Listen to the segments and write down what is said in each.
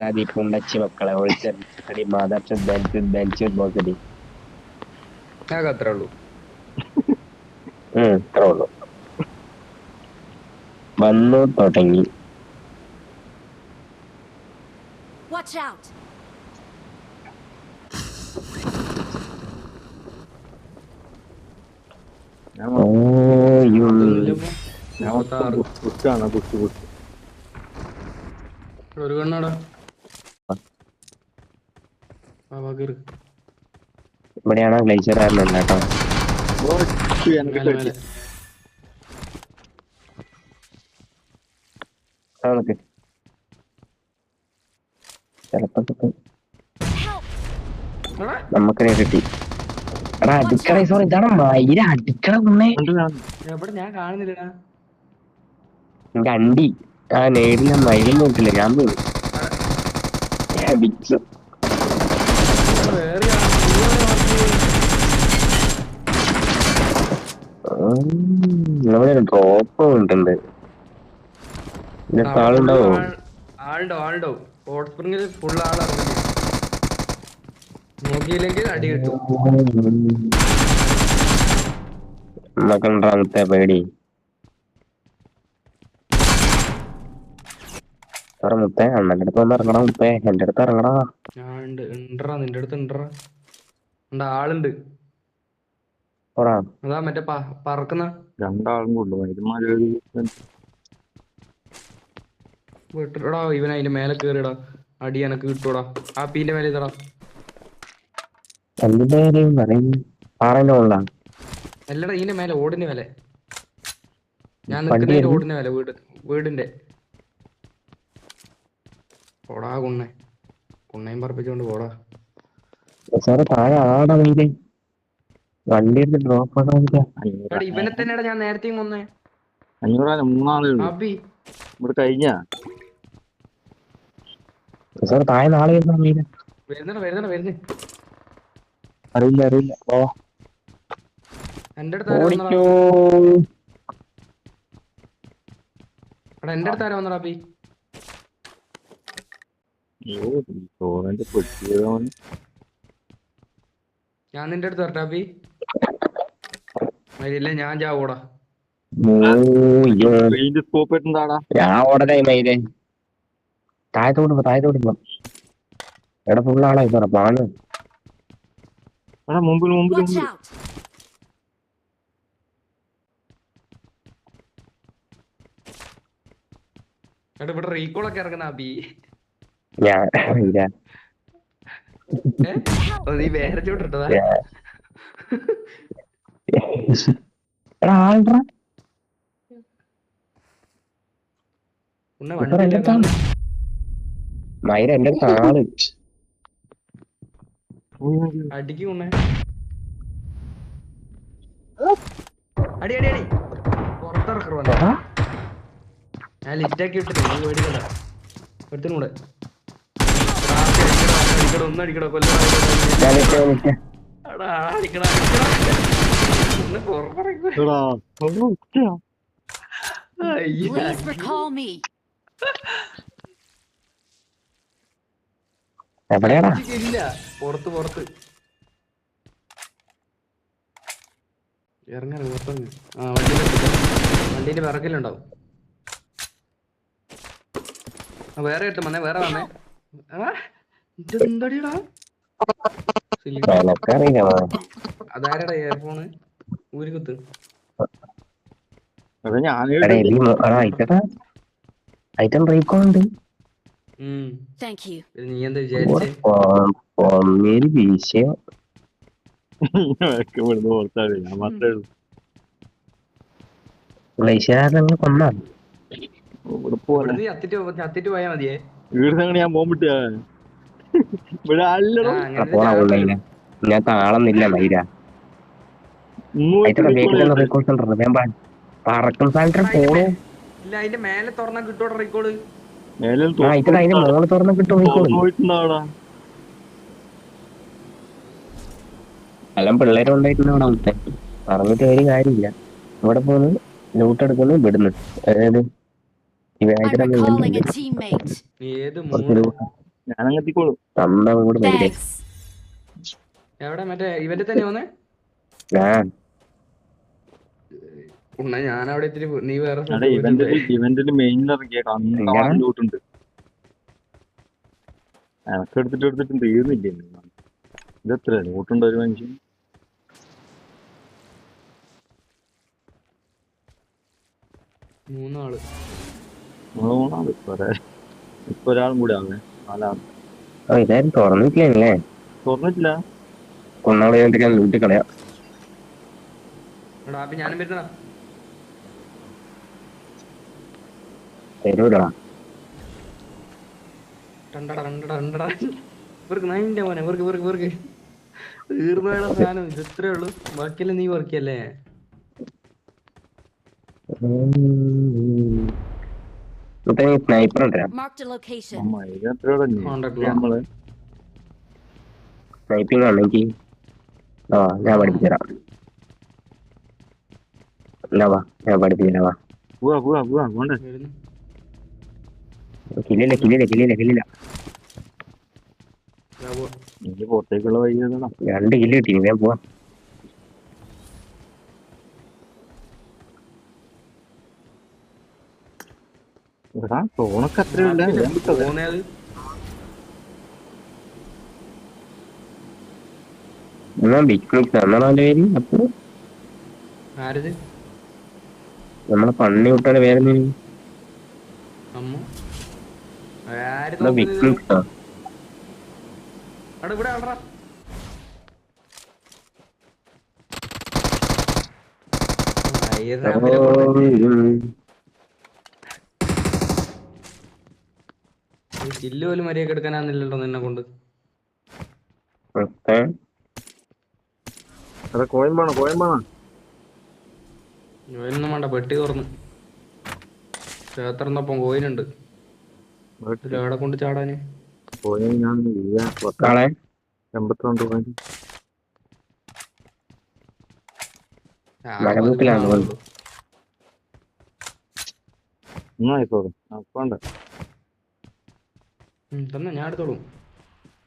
Adi pundaci മക്കളെ ഒളിച്ചടി മാതാച്ച bench ബോസടി ഞാൻ അത്രേ ഉള്ളൂ. അത്രേ ഉള്ളൂ. വന്നു തുടങ്ങി. Watch out! ഒരു കണ്ണാടാ ഇവിടെയാണ് ഗ്ലേച്ചർ ആയിരുന്നില്ല കേട്ടോ. നമുക്ക് ചിലപ്പോ നമുക്കിനെ കിട്ടി. എടാ അടിക്കട സോറി ഇതാണ് മയില അടിക്കട കൊണ്ടേ എവിടെ ഞാൻ കാണുന്നില്ലടാ. എന്റെ അണ്ടി ആ നേടില്ല മയിലൊന്നും നോക്കില്ല ഞാൻ പോയി. നമ്മുടെ ഡ്രോപ്പ് ഉണ്ട്. ആളുണ്ടാവോ? ആളുണ്ടോ ഹോട്ട് സ്പ്രിംഗിൽ ഫുൾ ആളിറങ്ങി നോക്കിയില്ലെങ്കിൽ അടി കിട്ടും. നമ്മക്കുണ്ടാകത്തെ പേടി മുത്തേ അണ്ണന്റെ അടുത്ത് വന്ന് ഇറങ്ങടാ. മുത്തേ എന്റെ അടുത്ത് ഇറങ്ങടാ. നിന്റെ അടുത്ത് ഉണ്ടാ ആളുണ്ട്. അതാ മറ്റേ പറക്കുന്ന രണ്ടാളും വിട്ടിടാ. ഇവൻ അതിന്റെ മേലെ കേറിടാ. അടി എനക്ക് കിട്ടൂടാ. ആ പീന്റെ മേലെ ഇതടാ. അല്ലടാ ഇതിന്റെ മേലെ ഓടിന്റെ മേലെ. ഞാൻ നിൽക്കുന്നതിന്റെ ഓടിന്റെ മേലെ വീടിന്റെ. പോടാ കുണ്ണയും പറപ്പിച്ചോണ്ട് പോടാ. വണ്ടി എടുത്ത് ഡ്രോപ്പ് ഇവനെ തന്നെയാ ഞാൻ നേരത്തെയും കൊന്നേ. 500 അബി ഇവിടെ കഴിഞ്ഞ താഴെ നാളെ വരുന്നേ അറിയില്ല ഓ എന്റെ അടുത്ത് ആരാ വന്നടാ അബി. ഞാൻ നിന്റെ അടുത്ത് വരട്ടെ അബി. ഇല്ല ഞാൻ ചാവൂടാ. ഞാൻ ഓടലേ മയിലേ. താഴത്തോട്ട് പോ. എവിടെ ഫുൾ ആളായി സാറേ പാണ്. Watch out! ഇവിടെ റീകോളൊക്കെ ഇറങ്ങുന്ന അബി. നീ വേറെ ചൂട്ടിട്ടതാ. മയിര എന്റെ ആള് അടിക്ക് ഉണ്ണേ. അടി അടി അടി പുറത്തിറക്കറ. ഞാൻ ലിറ്റാക്കി വിട്ടിട്ട് നീ മേടിക്കണ്ട. ഒരുത്തിനും കൂടെ ഒന്ന് അടിക്കടോ. Please recall me. എവിടെയാടാ? പുറത്ത് ഇറങ്ങ. വണ്ടീന്റെ പിറകിലുണ്ടാവും. വേറെ കിട്ടും വന്നേ. വേറെ വന്നേ. ഇതെന്തടിയടാ? അതാരടാ ഇയർഫോണ് ഊരി കുത്ത്. ഐറ്റം റീകോളുണ്ട്. Thank you. നീ എന്താ വിചാരിച്ചേ? വിഷയം കൊന്നാ ചത്തിട്ട് പോയാ മതിയേ. ഞാൻ പോകുമ്പോ ഞാൻ താളന്നില്ല മൈര. പറക്കും സാധനം പോണു. ഇല്ല അതിന്റെ മേലെ തുറന്നാ കിട്ടോടാ റെക്കോർഡ്. അതിന്റെ മോള് തുറന്ന കിട്ടും. എല്ലാം പിള്ളേരും ഉണ്ടായിട്ടുണ്ട് അവിടെ. മുത്തേ പറഞ്ഞിട്ട് ഒരു കാര്യമില്ല. ഇവിടെ പോന്ന് ലൂട്ട് എടുക്കുന്നു വിടുന്നു. അതായത് I'm recalling a teammate. ഞാനങ്ങ് എത്തിക്കോളും. തന്ന കൂടെ വരില്ലേ Thanks. എവിടെ മറ്റേ ഇവന്റെ തന്നെ വന്നേ ഞാൻ ഉണ്ണ ഞാൻ അവിടെ ഇത്തിരി നീ വേറെ അവിടെ സ്ഥലത്ത് പോയിട്ടുണ്ട്. ഇവന്റിൽ മെയിനിൽ ഇറക്കിയ കണ്ടമാനം ലൂട്ടുണ്ട്. എനക്ക് എടുത്തിട്ടും തീർന്നില്ലേ. ഇതെത്ര ലൂട്ടുണ്ട് ഒരു മനുഷ്യൻ. 3 ആള്. നമ്മള് മൂന്നാള് ഇപ്പൊ ഒരാളും കൂടെ ആവേ 4 ആള്. ഇതാരും തുറന്നിട്ടില്ലേ തുറന്നിട്ടില്ല. കൊന്നാളെ ഞാൻ ലൂട്ടി കളയാം. എടാ അപ്പൊ ഞാനും വരുന്നടാ. തരൂടാ രണ്ടടാ ഇവർക്ക് നൈൻ്റെ മോനെ ഇവർക്ക് തീർന്നു വേണ സാധനം ഇത് ഇത്രേ ഉള്ളൂ. ബാക്കിയെല്ലാം നീ വർക്കിയല്ലേ. സ്നൈപ്പർ ഉണ്ടാ Marked a location. അമ്മ ഇത് എത്രയോടെ നമ്മള് സ്നൈപ്പിംഗ് ആണെങ്കിൽ ഞാൻ പഠിപ്പിച്ചരാം. ഞാൻ പഠിപ്പിച്ചരാ. പോവാ പോണ്ടേ. കില്ലില്ല എനിക്ക് പുറത്തേക്കുള്ള വഴി ഏതാണ്? 2 കില്ല് കിട്ടി. ഞാൻ പോവാ. എടാ ഫോണൊക്കെ അത്രയില്ല. പോന്നത് എന്നാ പേര് അപ്പൊ ആരത് നമ്മളെ പണ്ണി വിട്ടാല് വേറെ അമ്മ ആര് ബിഗ് അവിടെ ഇവിടെ ആളറാ. ചില്ല് പോലും മര്യാദ എടുക്കാനാന്നില്ലല്ലോ നിന്നെ കൊണ്ട്. എടാ കോയം വേണോ? ജോയിനൊന്നും വേണ്ട, പെട്ടി തുറന്നു. ചേർത്തിറന്നപ്പം കോയിനുണ്ട്. എവിടെ കൊണ്ട് ചാടാന്? കോയം ഞാൻ 82 പോയിന്റ്. ആയിക്കോട്ടെ അപ്പണ്ട തന്നെ ഞാൻ എടുത്തോളും.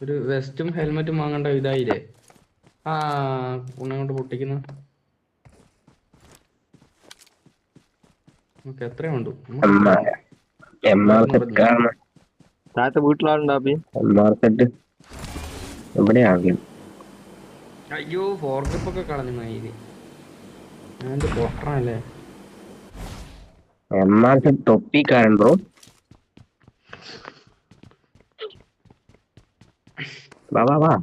ഒരു വെസ്റ്റും ഹെൽമെറ്റും വാങ്ങേണ്ട ഇതായില്ലേ. കൊണ്ട് പൊട്ടിക്കുന്ന എത്രയുണ്ട്? താഴത്തെ വീട്ടിലാളുണ്ടാപ്പി. അയ്യോ ഫോർഗ്രിപ്പൊക്കെ കളഞ്ഞു മയില്. ഞാൻ പൊട്ടണല്ലേ. തൊപ്പിക്കാരൻ ബ്രോ. വാ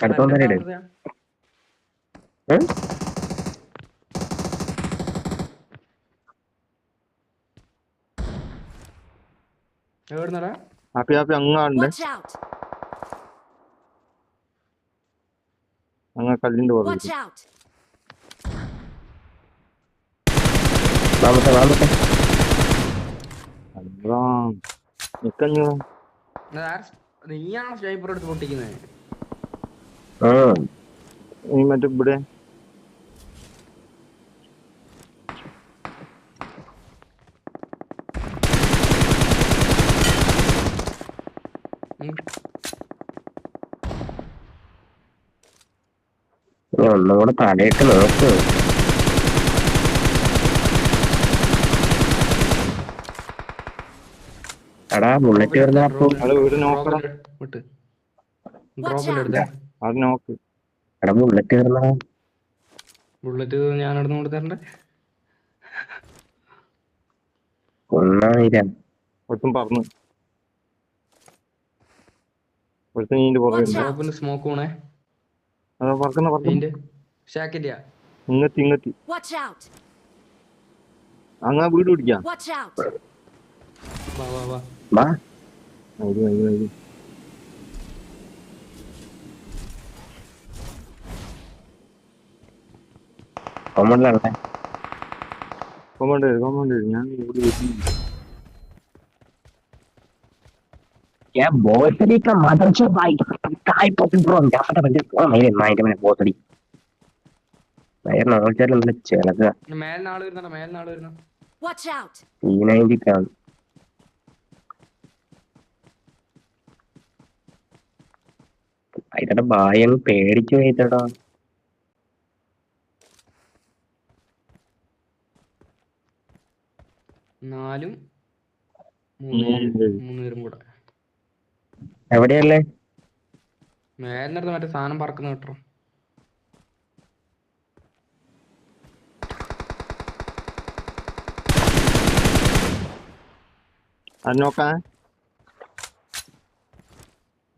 അടുത്തോണ്ടേ എവിടുന്നടാ? ഹാപ്പി അങ്ങാണ്ട് Watch out. അങ്ങ കല്ലിന്റെ Watch പുറകിൽ. out. നീയാണോ സ്നൈപ്പർ എടുത്ത് പൊട്ടിക്കുന്നത്? നീ മറ്റേ ഇവിടെ ഒന്നും കൂടെ തലയിട്ട് നോക്ക്. എടാ ബുള്ളറ്റ് വരുന്നപ്പോ അത് നോക്ക്. എടാ ബുള്ളറ്റ് വരുന്ന ബുള്ളറ്റ് ഞാൻ അവിടെ കൊടുത്തരണ്ടേ? ഒട്ടും പറഞ്ഞു നീന്റെ പുറകെ സ്മോക്ക് പോണേ. അതാ പറക്കുന്ന ഷാക്കിന്റെ ഇങ്ങത്തി Watch out. അങ്ങാ വീട് പിടിക്കാം. Watch out. വാ കൊമണ്ടല്ലേ കോമണ്ട് ഞാൻ ഇവിടെ क्या भोसड़ी का मदरचोद भाई काय पॉपिंग ब्रो जाफटा बंदे ओ मेरे माइंड में भोसड़ी यार നോൾച്ചാൽ നല്ല ചെലക മേൽനാള് വരുന്ന Watch out. E90 കാണ് അതിന്റെ ബായി അങ്ങ് പേടിച്ചു പോയിത്തടാ. നാലും മൂന്നുപേരും കൂടെ എവിടെയല്ലേ? മേലിനടുത്ത് മറ്റേ സാധനം പറക്കുന്ന കേട്ടോ. അത് നോക്കാൻ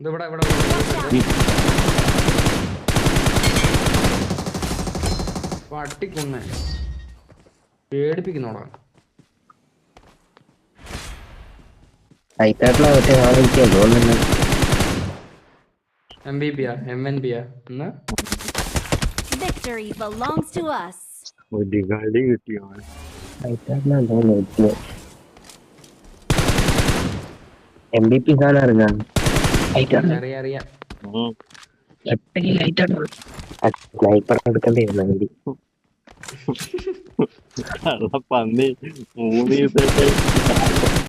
ഇതിവിടെ പട്ടിക്കൊന്നേ പേടിപ്പിക്കുന്നോടാ. ഐറ്റാട്ടിലെ മറ്റേ ആളെനിക്ക് തോന്നുന്നു MVP MNP എന്നാ Victory belongs to us. ഒരു കളി കിട്ടിയോ? ഐറ്റാട്ടിലെ തോന്നുന്നു MVP സാധനം ഇറങ്ങാൻ അറിയാം. എപ്പോഴും ഐറ്റാട്ടുള്ളൂ. സ്നൈപ്പർ എടുക്കേണ്ടി വരുന്ന പന്നി 3 ദിവസമായിട്ട്